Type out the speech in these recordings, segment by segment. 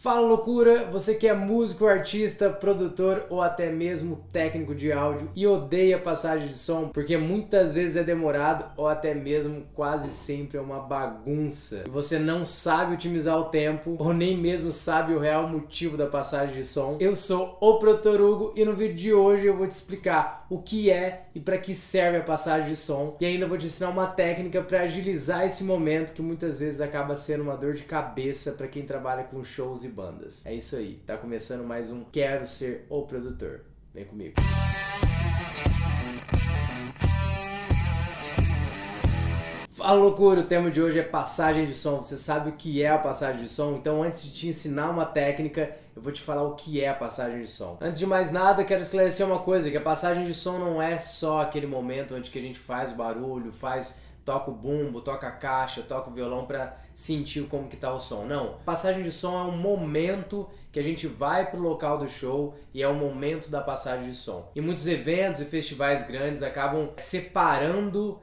Fala loucura, você que é músico, artista, produtor ou até mesmo técnico de áudio e odeia passagem de som porque muitas vezes é demorado ou até mesmo quase sempre é uma bagunça e você não sabe otimizar o tempo ou nem mesmo sabe o real motivo da passagem de som. Eu sou o Produtor Hugo e no vídeo de hoje eu vou te explicar o que é e para que serve a passagem de som e ainda vou te ensinar uma técnica para agilizar esse momento que muitas vezes acaba sendo uma dor de cabeça para quem trabalha com shows e bandas. É isso aí, tá começando mais um Quero Ser o Produtor. Vem comigo. Fala loucura, o tema de hoje é passagem de som. Você sabe o que é a passagem de som? Então antes de te ensinar uma técnica, eu vou te falar o que é a passagem de som. Antes de mais nada, quero esclarecer uma coisa, que a passagem de som não é só aquele momento onde que a gente faz o barulho, toca o bumbo, toca a caixa, toca o violão para sentir como que tá o som. Não, passagem de som é um momento que a gente vai pro local do show e é o momento da passagem de som. E muitos eventos e festivais grandes acabam separando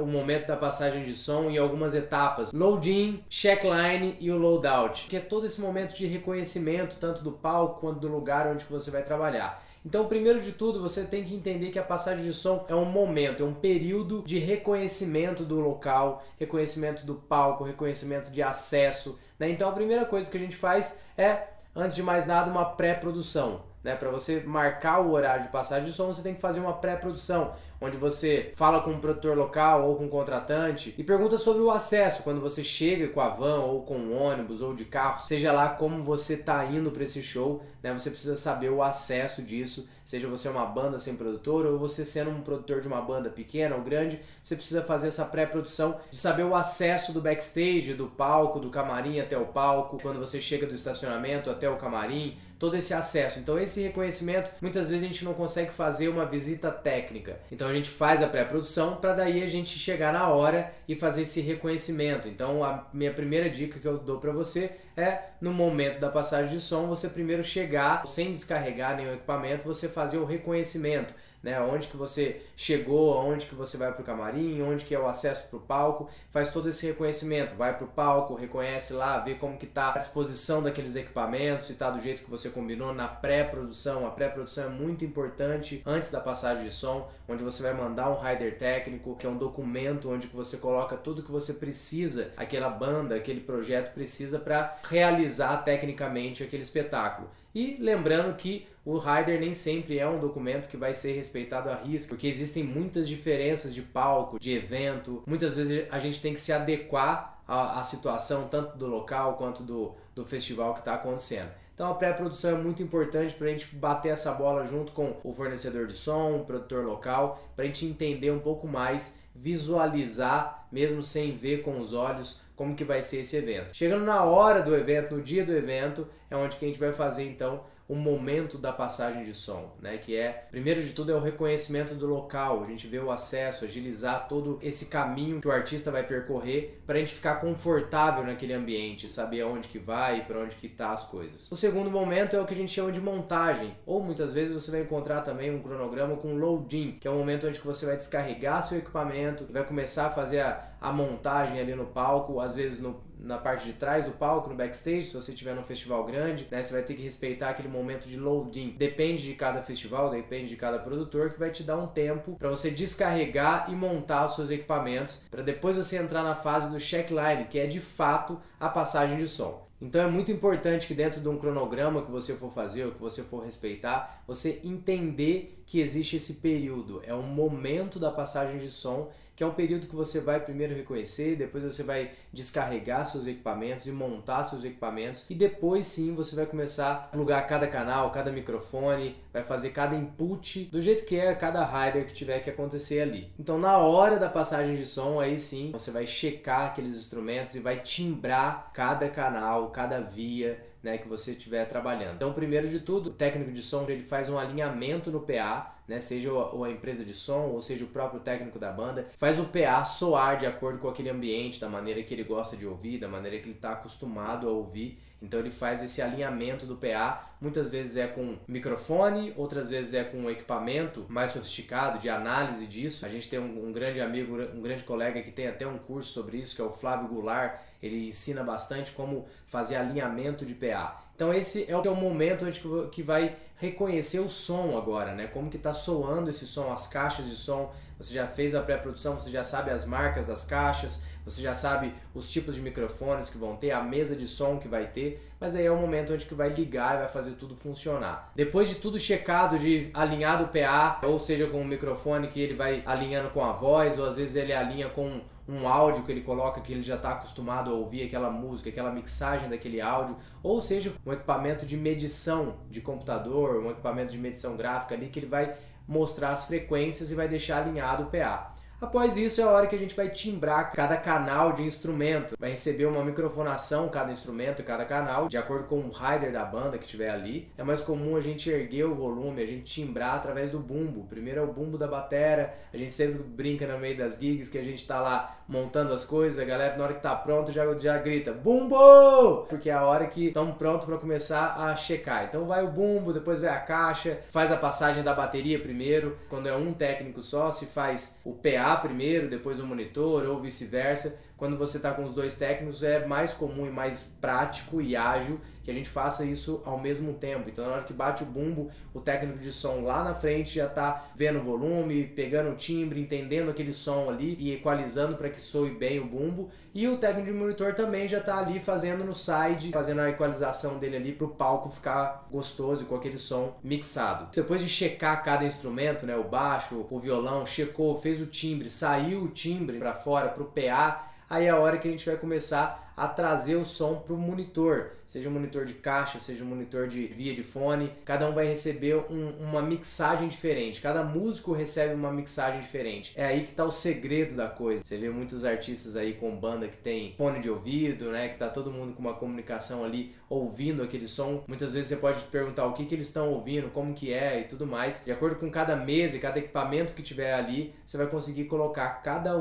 o momento da passagem de som em algumas etapas: load-in, checkline e o load-out, que é todo esse momento de reconhecimento tanto do palco quanto do lugar onde você vai trabalhar. Então, primeiro de tudo, você tem que entender que a passagem de som é um momento, é um período de reconhecimento do local, reconhecimento do palco, reconhecimento de acesso, né? Então, a primeira coisa que a gente faz é, antes de mais nada, uma pré-produção, né? Para você marcar o horário de passagem de som, você tem que fazer uma pré-produção, onde você fala com um produtor local ou com um contratante e pergunta sobre o acesso quando você chega com a van ou com um ônibus ou de carro, seja lá como você está indo para esse show, né? Você precisa saber o acesso disso, seja você uma banda sem produtor ou você sendo um produtor de uma banda pequena ou grande, você precisa fazer essa pré-produção de saber o acesso do backstage, do palco, do camarim até o palco, quando você chega do estacionamento até o camarim, todo esse acesso. Então esse reconhecimento, muitas vezes a gente não consegue fazer uma visita técnica. Então a gente faz a pré-produção para daí a gente chegar na hora e fazer esse reconhecimento. Então a minha primeira dica que eu dou para você é, no momento da passagem de som, você primeiro chegar, sem descarregar nenhum equipamento, você fazer o reconhecimento, né? Onde que você chegou, onde que você vai para o camarim, onde que é o acesso para o palco, faz todo esse reconhecimento, vai para o palco, reconhece lá, vê como que está a disposição daqueles equipamentos, se está do jeito que você combinou na pré-produção. A pré-produção é muito importante antes da passagem de som, onde você vai mandar um rider técnico, que é um documento onde que você coloca tudo que você precisa, aquela banda, aquele projeto precisa para realizar tecnicamente aquele espetáculo. E lembrando que o rider nem sempre é um documento que vai ser respeitado à risca, porque existem muitas diferenças de palco, de evento. Muitas vezes a gente tem que se adequar à situação tanto do local quanto do festival que está acontecendo. Então a pré-produção é muito importante para a gente bater essa bola junto com o fornecedor de som, o produtor local, para a gente entender um pouco mais, visualizar, mesmo sem ver com os olhos, como que vai ser esse evento. Chegando na hora do evento, no dia do evento, é onde que a gente vai fazer então o momento da passagem de som, né? Que é, primeiro de tudo, é o reconhecimento do local, a gente vê o acesso, agilizar todo esse caminho que o artista vai percorrer para a gente ficar confortável naquele ambiente, saber aonde que vai e para onde que tá as coisas. O segundo momento é o que a gente chama de montagem, ou muitas vezes você vai encontrar também um cronograma com load-in, que é o momento onde que você vai descarregar seu equipamento e vai começar a fazer a montagem ali no palco, às vezes na parte de trás do palco, no backstage, se você estiver num festival grande, né, você vai ter que respeitar aquele momento de loading. Depende de cada festival, depende de cada produtor, que vai te dar um tempo para você descarregar e montar os seus equipamentos, para depois você entrar na fase do checkline, que é de fato a passagem de som. Então é muito importante que dentro de um cronograma que você for fazer ou que você for respeitar, você entender que existe esse período, é um momento da passagem de som, que é um período que você vai primeiro reconhecer, depois você vai descarregar seus equipamentos e montar seus equipamentos e depois sim você vai começar a plugar cada canal, cada microfone, vai fazer cada input do jeito que é cada rider que tiver que acontecer ali. Então na hora da passagem de som, aí sim você vai checar aqueles instrumentos e vai timbrar cada canal, cada via, né, que você estiver trabalhando. Então, primeiro de tudo, o técnico de som ele faz um alinhamento no PA, né, seja a empresa de som ou seja o próprio técnico da banda, faz o PA soar de acordo com aquele ambiente, da maneira que ele gosta de ouvir, da maneira que ele está acostumado a ouvir. Então ele faz esse alinhamento do PA, muitas vezes é com microfone, outras vezes é com um equipamento mais sofisticado de análise disso. A gente tem um grande amigo, um grande colega que tem até um curso sobre isso, que é o Flávio Goulart. Ele ensina bastante como fazer alinhamento de PA. Então esse é o momento onde que vai reconhecer o som agora, né? Como que está soando esse som, as caixas de som. Você já fez a pré-produção, você já sabe as marcas das caixas, você já sabe os tipos de microfones que vão ter, a mesa de som que vai ter, mas aí é o momento onde que vai ligar e vai fazer tudo funcionar. Depois de tudo checado, de alinhado o PA, ou seja, com o microfone que ele vai alinhando com a voz, ou às vezes ele alinha com um áudio que ele coloca que ele já está acostumado a ouvir aquela música, aquela mixagem daquele áudio, ou seja, um equipamento de medição de computador, um equipamento de medição gráfica ali que ele vai mostrar as frequências e vai deixar alinhado o PA. Após isso é a hora que a gente vai timbrar cada canal de instrumento. Vai receber uma microfonação cada instrumento e cada canal, de acordo com o rider da banda que tiver ali. É mais comum a gente erguer o volume, a gente timbrar através do bumbo. Primeiro é o bumbo da batera, a gente sempre brinca no meio das gigs que a gente tá lá montando as coisas, a galera na hora que tá pronto já grita bumbo! Porque é a hora que estamos prontos para começar a checar. Então vai o bumbo, depois vai a caixa, faz a passagem da bateria primeiro. Quando é um técnico só, se faz o PA primeiro, depois o monitor ou vice-versa. Quando você está com os dois técnicos é mais comum e mais prático e ágil que a gente faça isso ao mesmo tempo. Então na hora que bate o bumbo, o técnico de som lá na frente já está vendo o volume, pegando o timbre, entendendo aquele som ali e equalizando para que soe bem o bumbo. E o técnico de monitor também já está ali fazendo no side, fazendo a equalização dele ali para o palco ficar gostoso com aquele som mixado. Depois de checar cada instrumento, né, o baixo, o violão, checou, fez o timbre, saiu o timbre para fora, para o PA, aí é a hora que a gente vai começar a trazer o som para o monitor, seja um monitor de caixa, seja um monitor de via de fone, cada um vai receber uma mixagem diferente, cada músico recebe uma mixagem diferente. É aí que está o segredo da coisa. Você vê muitos artistas aí com banda que tem fone de ouvido, né, que tá todo mundo com uma comunicação ali ouvindo aquele som. Muitas vezes você pode perguntar o que eles estão ouvindo, como que é e tudo mais. De acordo com cada mesa e cada equipamento que tiver ali, você vai conseguir colocar cada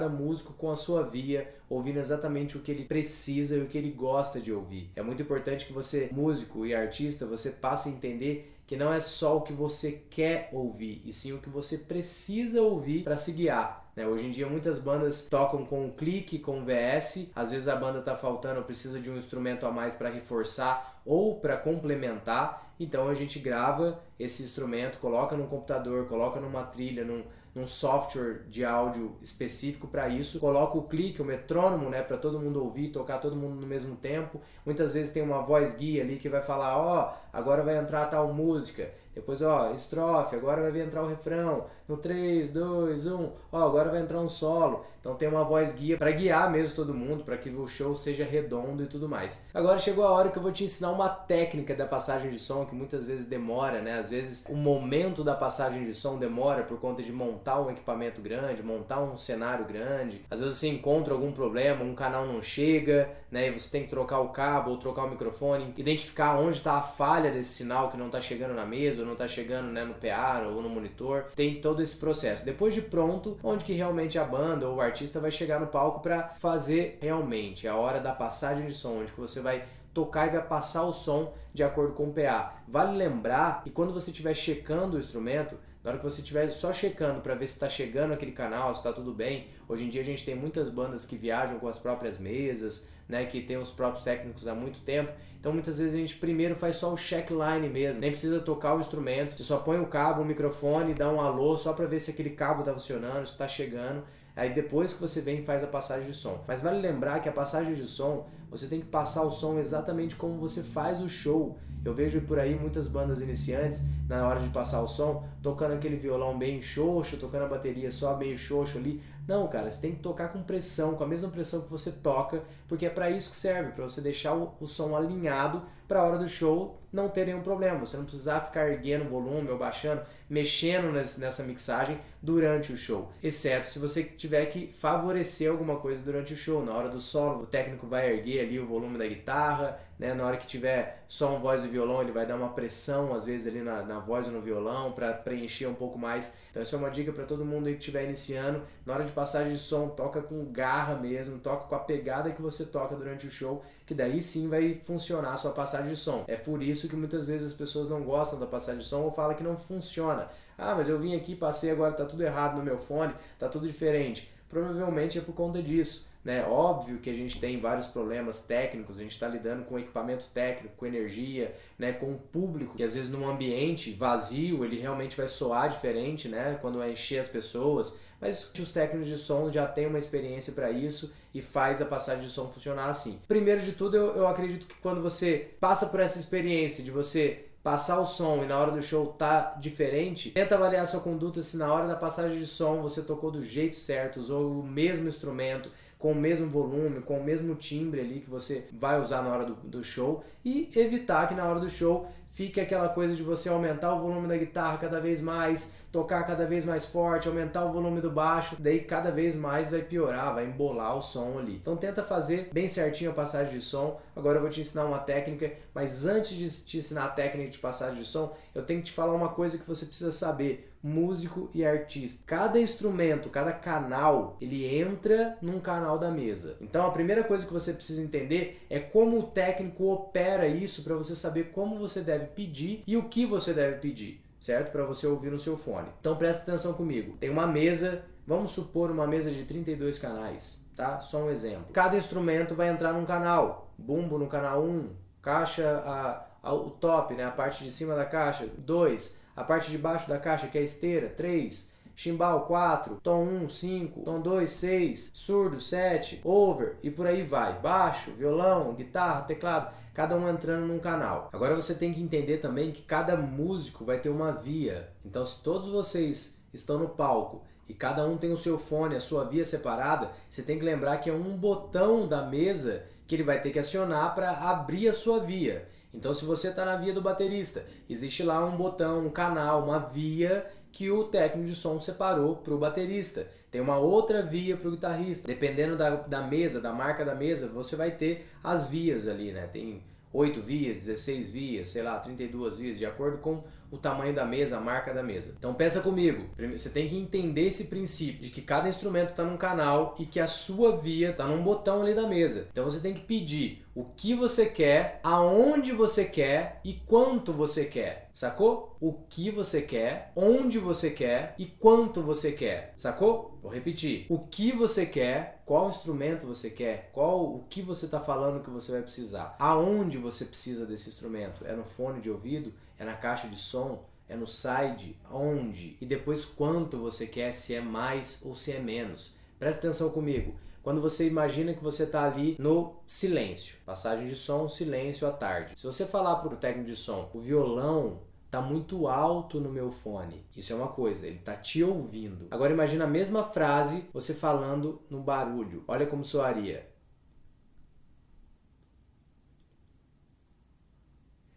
músico com a sua via, ouvindo exatamente o que ele precisa e o que ele gosta de ouvir. É muito importante que você, músico e artista, você passe a entender que não é só o que você quer ouvir, e sim o que você precisa ouvir para se guiar. Hoje em dia muitas bandas tocam com clique, com VS, às vezes a banda está faltando, precisa de um instrumento a mais para reforçar ou para complementar, então a gente grava esse instrumento, coloca no computador, coloca numa trilha, num software de áudio específico para isso, coloca o clique, o metrônomo, né, para todo mundo ouvir, tocar todo mundo no mesmo tempo. Muitas vezes tem uma voz guia ali que vai falar, ó, agora vai entrar tal música, depois ó, estrofe, agora vai entrar o refrão, no 3, 2, 1, ó, agora vai entrar um solo. Então tem uma voz guia para guiar mesmo todo mundo, para que o show seja redondo e tudo mais. Agora chegou a hora que eu vou te ensinar uma técnica da passagem de som que muitas vezes demora, né? Às vezes o momento da passagem de som demora por conta de montar um equipamento grande, montar um cenário grande. Às vezes você encontra algum problema, um canal não chega, né? E você tem que trocar o cabo ou trocar o microfone, identificar onde está a falha desse sinal que não está chegando na mesa ou não está chegando, né, no PA ou no monitor. Tem todo esse processo. Depois de pronto, onde que realmente a banda ou o artista vai chegar no palco para fazer realmente a hora da passagem de som, onde que você vai tocar e vai passar o som de acordo com o PA. Vale lembrar que quando você estiver checando o instrumento, na hora que você estiver só checando para ver se está chegando aquele canal, se está tudo bem, hoje em dia a gente tem muitas bandas que viajam com as próprias mesas, né, que tem os próprios técnicos há muito tempo, então muitas vezes a gente primeiro faz só o checkline mesmo, nem precisa tocar o instrumento, você só põe o cabo, o microfone, dá um alô só para ver se aquele cabo está funcionando, se está chegando, aí depois que você vem e faz a passagem de som. Mas vale lembrar que a passagem de som, você tem que passar o som exatamente como você faz o show. Eu vejo por aí muitas bandas iniciantes, na hora de passar o som, tocando aquele violão bem xoxo, tocando a bateria só meio xoxo ali. Não, cara, você tem que tocar com pressão, com a mesma pressão que você toca, porque é para isso que serve, para você deixar o som alinhado para a hora do show não ter nenhum problema. Você não precisar ficar erguendo o volume ou baixando, mexendo nessa mixagem durante o show. Exceto se você tiver que favorecer alguma coisa durante o show. Na hora do solo, o técnico vai erguer ali o volume da guitarra, né? Na hora que tiver só voz e violão, ele vai dar uma pressão, às vezes, ali na voz ou no violão, para preencher um pouco mais. Então essa é uma dica para todo mundo aí que estiver iniciando. Na hora de passagem de som, toca com garra mesmo, toca com a pegada que você toca durante o show, que daí sim vai funcionar a sua passagem de som. É por isso que muitas vezes as pessoas não gostam da passagem de som ou falam que não funciona. Ah, mas eu vim aqui, passei, agora tá tudo errado no meu fone, tá tudo diferente. Provavelmente é por conta disso. né? Óbvio que a gente tem vários problemas técnicos, a gente está lidando com equipamento técnico, com energia, né? Com o público, que às vezes num ambiente vazio ele realmente vai soar diferente, né? Quando vai encher as pessoas, mas os técnicos de som já têm uma experiência para isso e faz a passagem de som funcionar assim. Primeiro de tudo, eu acredito que quando você passa por essa experiência de você passar o som e na hora do show tá diferente, tenta avaliar a sua conduta se na hora da passagem de som você tocou do jeito certo, usou o mesmo instrumento, com o mesmo volume, com o mesmo timbre ali que você vai usar na hora do show, e evitar que na hora do show fique aquela coisa de você aumentar o volume da guitarra cada vez mais, tocar cada vez mais forte, aumentar o volume do baixo, daí cada vez mais vai piorar, vai embolar o som ali. Então tenta fazer bem certinho a passagem de som. Agora eu vou te ensinar uma técnica, mas antes de te ensinar a técnica de passagem de som, eu tenho que te falar uma coisa que você precisa saber. Músico e artista. Cada instrumento, cada canal, ele entra num canal da mesa. Então a primeira coisa que você precisa entender é como o técnico opera isso para você saber como você deve pedir e o que você deve pedir, certo? Para você ouvir no seu fone. Então presta atenção comigo. Tem uma mesa, vamos supor uma mesa de 32 canais, tá? Só um exemplo. Cada instrumento vai entrar num canal. Bumbo no canal 1, caixa, o top, né? A parte de cima da caixa, 2. A parte de baixo da caixa, que é a esteira, 3. Chimbal, 4. Tom 1, 5. Tom 2, 6. Surdo, 7. Over e por aí vai. Baixo, violão, guitarra, teclado. Cada um entrando num canal. Agora você tem que entender também que cada músico vai ter uma via. Então se todos vocês estão no palco e cada um tem o seu fone, a sua via separada, você tem que lembrar que é um botão da mesa que ele vai ter que acionar para abrir a sua via. Então se você está na via do baterista, existe lá um botão, um canal, uma via que o técnico de som separou para o baterista. Tem uma outra via para o guitarrista. Dependendo da mesa, da marca da mesa, você vai ter as vias ali, né? Tem 8 vias, 16 vias, sei lá, 32 vias, de acordo com o tamanho da mesa, a marca da mesa. Então pensa comigo, você tem que entender esse princípio de que cada instrumento está num canal e que a sua via está num botão ali da mesa. Então você tem que pedir o que você quer, aonde você quer e quanto você quer, sacou? O que você quer, onde você quer e quanto você quer, sacou? Vou repetir. O que você quer, qual instrumento você quer, o que você está falando que você vai precisar, aonde você precisa desse instrumento, é no fone de ouvido, é na caixa de som, é no side, onde, e depois quanto você quer, se é mais ou se é menos. Presta atenção comigo. Quando você imagina que você está ali no silêncio, passagem de som, silêncio à tarde. Se você falar para o técnico de som, o violão está muito alto no meu fone, isso é uma coisa, ele está te ouvindo. Agora imagina a mesma frase você falando no barulho. Olha como soaria.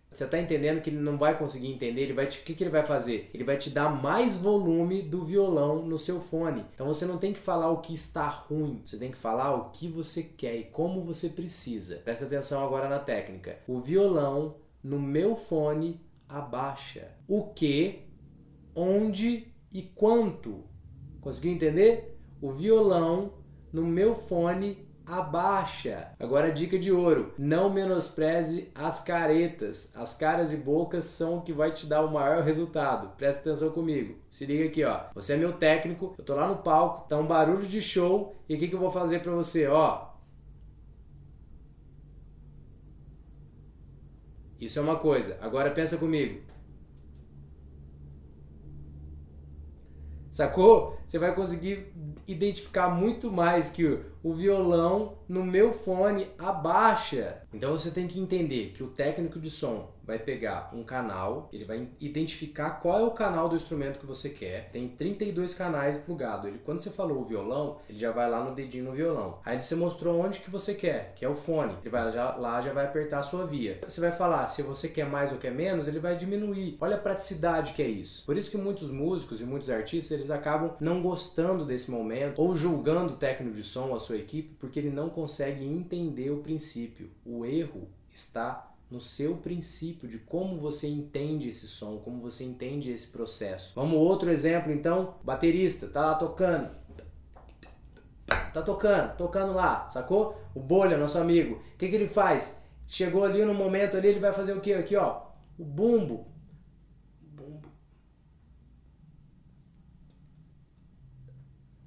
Você está entendendo que ele não vai conseguir entender? O que ele vai fazer? Ele vai te dar mais volume do violão no seu fone. Então você não tem que falar o que está ruim, você tem que falar o que você quer e como você precisa. Presta atenção agora na técnica. O violão no meu fone abaixa. O que, onde e quanto. Conseguiu entender? O violão no meu fone abaixa. Agora a dica de ouro: não menospreze as caretas. As caras e bocas são o que vai te dar o maior resultado. Presta atenção comigo. Se liga aqui, ó. Você é meu técnico, eu tô lá no palco, tá um barulho de show e o que eu vou fazer pra você, ó? Isso é uma coisa. Agora pensa comigo. Sacou? Você vai conseguir identificar muito mais que o violão no meu fone abaixa. Então você tem que entender que o técnico de som vai pegar um canal, ele vai identificar qual é o canal do instrumento que você quer. Tem 32 canais plugados. Quando você falou o violão, ele já vai lá no dedinho no violão. Aí você mostrou onde que você quer, que é o fone. Ele vai lá, já vai apertar a sua via. Você vai falar se você quer mais ou quer menos, ele vai diminuir. Olha a praticidade que é isso. Por isso que muitos músicos e muitos artistas, eles acabam não gostando desse momento ou julgando o técnico de som, a sua equipe, porque ele não consegue entender o princípio. O erro está no seu princípio de como você entende esse som, como você entende esse processo. Vamos outro exemplo então, baterista, tá lá tocando. Tá tocando lá, sacou? O Bolha, nosso amigo, o que ele faz? Chegou ali no momento ali, ele vai fazer o quê? Aqui ó, o bumbo.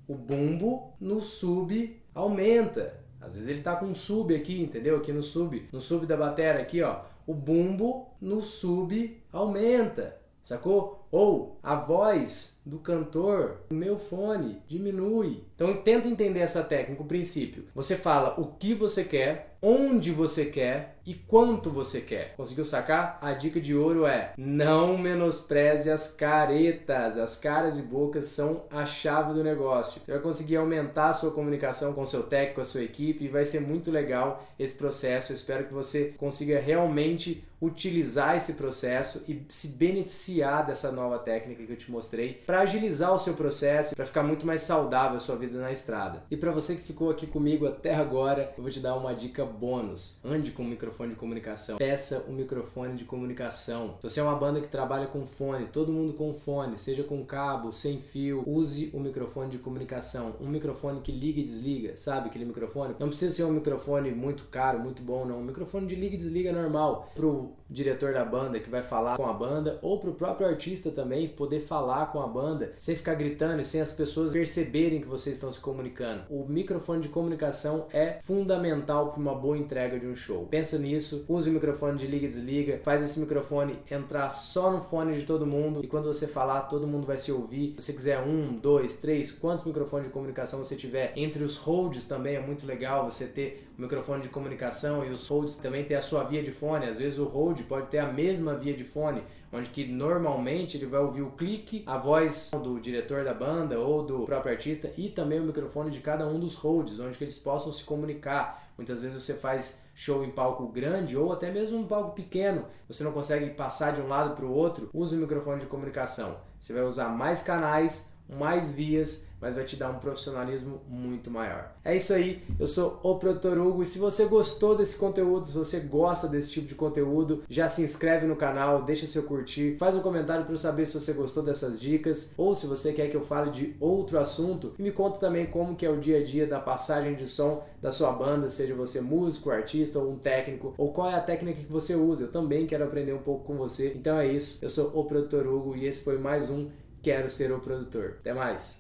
O bumbo no sub aumenta. Às vezes ele tá com um sub aqui, entendeu? Aqui no sub da bateria aqui, ó, o bumbo no sub aumenta, sacou? Ou a voz do cantor no meu fone diminui. Então tenta entender essa técnica, o princípio. Você fala o que você quer, onde você quer e quanto você quer. Conseguiu sacar? A dica de ouro é: não menospreze as caretas. As caras e bocas são a chave do negócio. Você vai conseguir aumentar a sua comunicação com o seu técnico, com a sua equipe, e vai ser muito legal esse processo. Eu espero que você consiga realmente utilizar esse processo e se beneficiar dessa nova técnica que eu te mostrei para agilizar o seu processo, para ficar muito mais saudável a sua vida na estrada. E para você que ficou aqui comigo até agora, eu vou te dar uma dica bônus. Ande com um microfone de comunicação. Peça um microfone de comunicação. Se você é uma banda que trabalha com fone, todo mundo com fone, seja com cabo, sem fio, use o microfone de comunicação. Um microfone que liga e desliga, sabe aquele microfone? Não precisa ser um microfone muito caro, muito bom, não. Um microfone de liga e desliga normal. Pro diretor da banda que vai falar com a banda, ou pro próprio artista também poder falar com a banda sem ficar gritando e sem as pessoas perceberem que vocês estão se comunicando. O microfone de comunicação é fundamental para uma boa entrega de um show. Pensa nisso, use o microfone de liga e desliga, faz esse microfone entrar só no fone de todo mundo e quando você falar, todo mundo vai se ouvir. Se você quiser 1, 2, 3, quantos microfones de comunicação você tiver. Entre os holds também é muito legal você ter o microfone de comunicação e os holds também ter a sua via de fone. Às vezes o hold pode ter a mesma via de fone, onde que normalmente ele vai ouvir o clique, a voz do diretor da banda ou do próprio artista e também o microfone de cada um dos holds, onde que eles possam se comunicar. Muitas vezes você faz show em palco grande ou até mesmo em palco pequeno, você não consegue passar de um lado para o outro, use o microfone de comunicação. Você vai usar mais canais, mais vias, mas vai te dar um profissionalismo muito maior. É isso aí, eu sou o Produtor Hugo e se você gostou desse conteúdo, se você gosta desse tipo de conteúdo, já se inscreve no canal, deixa seu curtir, faz um comentário para eu saber se você gostou dessas dicas ou se você quer que eu fale de outro assunto e me conta também como que é o dia a dia da passagem de som da sua banda, seja você músico, artista ou um técnico, ou qual é a técnica que você usa. Eu também quero aprender um pouco com você. Então é isso, eu sou o Produtor Hugo e esse foi mais um Quero Ser o Produtor. Até mais!